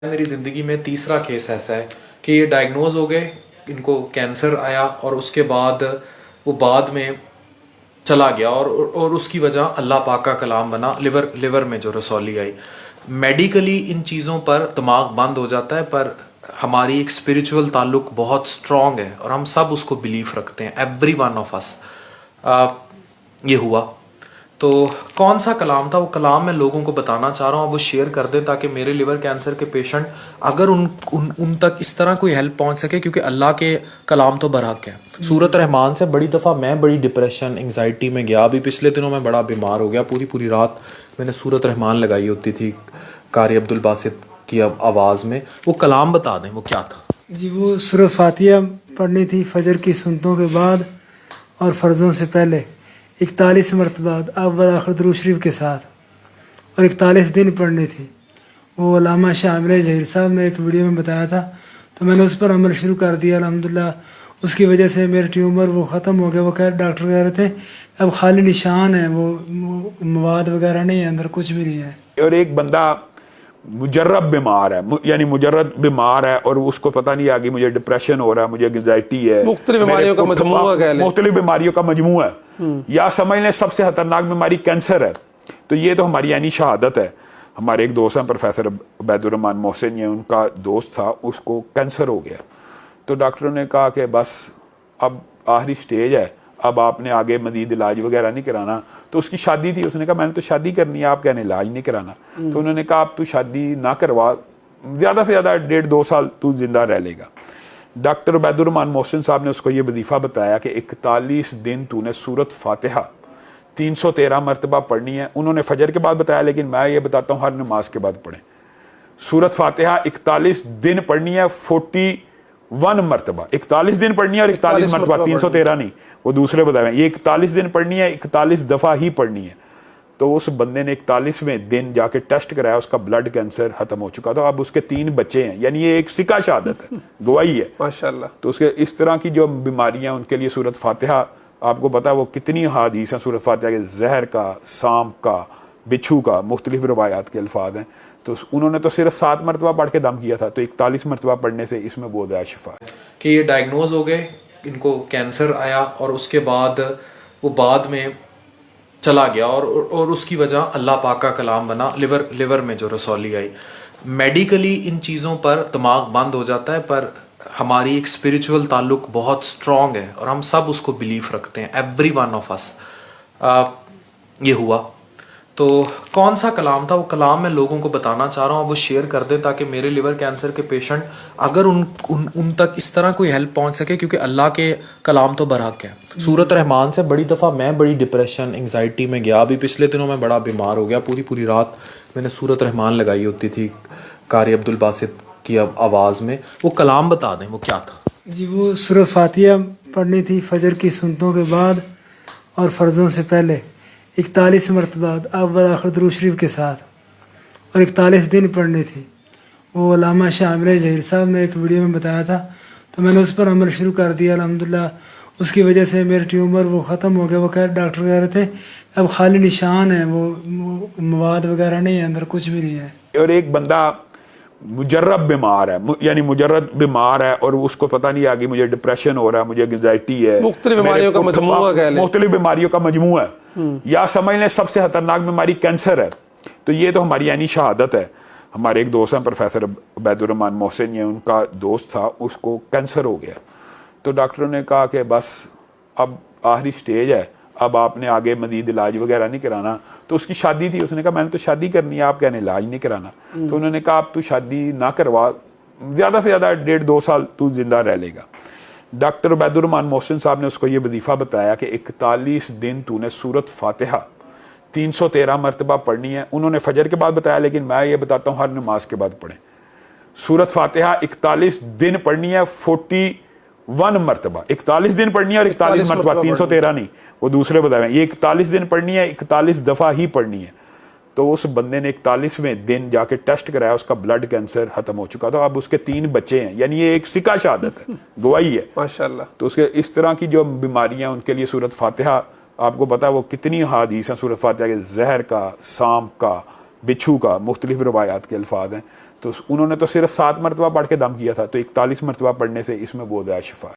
मेरी ज़िंदगी में तीसरा केस ऐसा है कि ये डायग्नोज हो गए, इनको कैंसर आया और उसके बाद वो बाद में चला गया और उसकी वजह अल्लाह पाक का कलाम बना, लिवर में जो रसौली आई। मेडिकली इन चीज़ों पर दिमाग बंद हो जाता है, पर हमारी एक स्पिरिचुअल ताल्लुक बहुत स्ट्रॉन्ग है और हम सब उसको बिलीव रखते हैं, एवरी वन ऑफ अस। ये हुआ तो कौन सा कलाम था, वो कलाम मैं लोगों को बताना चाह रहा हूँ, वो शेयर कर दें ताकि मेरे लिवर कैंसर के पेशेंट अगर उन तक इस तरह कोई हेल्प पहुँच सके, क्योंकि अल्लाह के कलाम तो बरहक है। सूरत रहमान से बड़ी दफ़ा मैं बड़ी डिप्रेशन एंग्जाइटी में गया। अभी पिछले दिनों में बड़ा बीमार हो गया, पूरी रात मैंने सूरत रहमान लगाई होती थी कारी अब्दुल बासित की आवाज़ में। वो कलाम बता दें वो क्या था जी। वो सूरह फातिहा पढ़नी थी फजर की सुन्नतों के बाद और फ़र्ज़ों से पहले 41 मरतबा अव्वल आखिर दुरूद शरीफ के साथ, और 41 दिन पढ़नी थी। वो अल्लामा शामिल जहीर साहब ने एक वीडियो में बताया था, तो मैंने उस पर अमल शुरू कर दिया अल्हम्दुलिल्लाह। उसकी वजह से मेरे ट्यूमर वो ख़त्म हो गया। वो कह डॉक्टर कह रहे थे अब खाली निशान है, वो मवाद वगैरह नहीं है, अंदर कुछ भी नहीं है। और एक बंदा मुजर्रब बीमार है, यानी मुजर्रद बीमार है और उसको पता नहीं आगे मुझे डिप्रेशन हो रहा है, मुझे एंग्जाइटी है, मुख्तलिफ बीमारियों का मजमूआ, मुख्तलिफ बीमारियों का मजमूआ है, या समझ लें सबसे खतरनाक बीमारी कैंसर है। तो ये तो हमारी यानी शहादत है। हमारे एक दोस्त हैं प्रोफेसर उबैदुर्रहमान मोहसिन, ये उनका दोस्त था, उसको कैंसर हो गया। तो डॉक्टरों ने कहा कि बस अब आखिरी स्टेज है, अब आपने आगे मजीद इलाज वगैरह नहीं कराना। तो उसकी शादी थी, उसने कहा मैंने तो शादी करनी है, आप कहने इलाज नहीं कराना। तो उन्होंने कहा आप तू शादी ना करवा, ज़्यादा से ज़्यादा 1.5-2 साल तू जिंदा रह लेगा। डॉक्टर उबैदुर्रहमान मोहसिन साहब ने उसको ये वजीफ़ा बताया कि 41 दिन तूने सूरत फातिहा 313 मरतबा पढ़नी है। उन्होंने फजर के बाद बताया, लेकिन मैं ये बताता हूँ हर नमाज के बाद पढ़ें। सूरत फातिहा 41 दिन पढ़नी है, 41 मरतबा, 41 दिन पढ़नी है और 41 मरतबा, 313 नहीं, वो दूसरे बताए। ये 41 दिन पढ़नी है, 41 दफ़ा ही पढ़नी है। तो उस बंदे ने 41वें दिन जाके टेस्ट कराया, उसका ब्लड कैंसर खत्म हो चुका था। अब उसके 3 बच्चे हैं, यानी ये एक सिक्का शहादत है, गवाही है माशाल्लाह। तो उसके इस तरह की जो बीमारियां, उनके लिए सूरत फातिहा, आपको पता है वो कितनी हदीस हैं सूरत फातिहा के, जहर का, सांप का, बिच्छू का, मुख्तलिफ रवायात के अल्फाज हैं। तो उन्होंने तो सिर्फ 7 मरतबा पढ़ के दम किया था, तो 41 मरतबा पढ़ने से इसमें बहुत ज़्यादा शिफा है। कि ये डायग्नोज हो गए, इनको कैंसर आया और उसके बाद वो बाद में चला गया और उसकी वजह अल्लाह पाक का कलाम बना, लिवर में जो रसौली आई। मेडिकली इन चीज़ों पर दिमाग बंद हो जाता है, पर हमारी एक स्पिरिचुअल ताल्लुक बहुत स्ट्रॉन्ग है और हम सब उसको बिलीव रखते हैं, एवरी वन ऑफ अस। ये हुआ तो कौन सा कलाम था, वो कलाम मैं लोगों को बताना चाह रहा हूँ, वो शेयर कर दें ताकि मेरे लिवर कैंसर के पेशेंट अगर उन तक इस तरह कोई हेल्प पहुँच सके, क्योंकि अल्लाह के कलाम तो बरहक है। सूरत रहमान से बड़ी दफ़ा मैं बड़ी डिप्रेशन एंग्जाइटी में गया। अभी पिछले दिनों में बड़ा बीमार हो गया, पूरी रात मैंने सूरत रहमान लगाई होती थी कारी अब्दुल बासित की आवाज़ में। वो कलाम बता दें वो क्या था जी। वो सूरह फातिहा पढ़नी थी फजर की सुन्नतों के बाद और फ़र्ज़ों से पहले 41 मरतबा अव्वल आखिर दुरूद शरीफ के साथ, और 41 दिन पढ़नी थी। वो अल्लामा शामिल जहीर साहब ने एक वीडियो में बताया था, तो मैंने उस पर अमल शुरू कर दिया अल्हम्दुलिल्लाह। उसकी वजह से मेरे ट्यूमर वो ख़त्म हो गया। वो कह डॉक्टर कह रहे थे अब खाली निशान है, वो मवाद वगैरह नहीं है, अंदर कुछ भी नहीं है। और एक बंदा मुजर्रब बीमार है, यानी मुजर्रद बीमार है और उसको पता नहीं आगे मुझे डिप्रेशन हो रहा है, मुझे एंग्जाइटी है, मुख्तलिफ बीमारियों का मजमूआ, मुख्तलिफ बीमारियों का मजमूआ है, या समझ लें सबसे खतरनाक बीमारी कैंसर है। तो ये तो हमारी यानी शहादत है। हमारे एक दोस्त हैं प्रोफेसर उबैदुर्रहमान मोहसिन, ये उनका दोस्त था, उसको कैंसर हो गया। तो डॉक्टरों ने कहा कि बस अब आखिरी स्टेज है, अब आपने आगे मजीद इलाज वगैरह नहीं कराना। तो उसकी शादी थी, उसने कहा मैंने तो शादी करनी है, आप कहने इलाज नहीं कराना। तो उन्होंने कहा आप तू शादी ना करवा, ज़्यादा से ज़्यादा 1.5-2 साल तू जिंदा रह लेगा। डॉक्टर उबैदुर्रहमान मोहसिन साहब ने उसको ये वजीफ़ा बताया कि 41 दिन तूने सूरत फातिहा 313 मरतबा पढ़नी है। उन्होंने फजर के बाद बताया, लेकिन मैं ये बताता हूँ हर नमाज के बाद पढ़ें। सूरत फातिहा 41 दिन पढ़नी है, 41 मरतबा, 41 दिन पढ़नी है और 41 मरतबा, 313 नहीं, वो दूसरे बताए। ये 41 दिन पढ़नी है, 41 दफ़ा ही पढ़नी है। तो उस बंदे ने 41वें दिन जाके टेस्ट कराया, उसका ब्लड कैंसर खत्म हो चुका था। अब उसके 3 बच्चे हैं, यानी ये एक सिक्का शहादत है, गवाही है माशाल्लाह। तो उसके इस तरह की जो बीमारियां, उनके लिए सूरत फातिहा, आपको पता है वो कितनी हदीस हैं सूरत फातिहा के, जहर का, सांप का, بچھو کا مختلف روایات کے الفاظ ہیں، تو انہوں نے تو صرف 7 مرتبہ پڑھ کے دم کیا تھا، تو 41 مرتبہ پڑھنے سے اس میں بہت زیادہ شفا ہے۔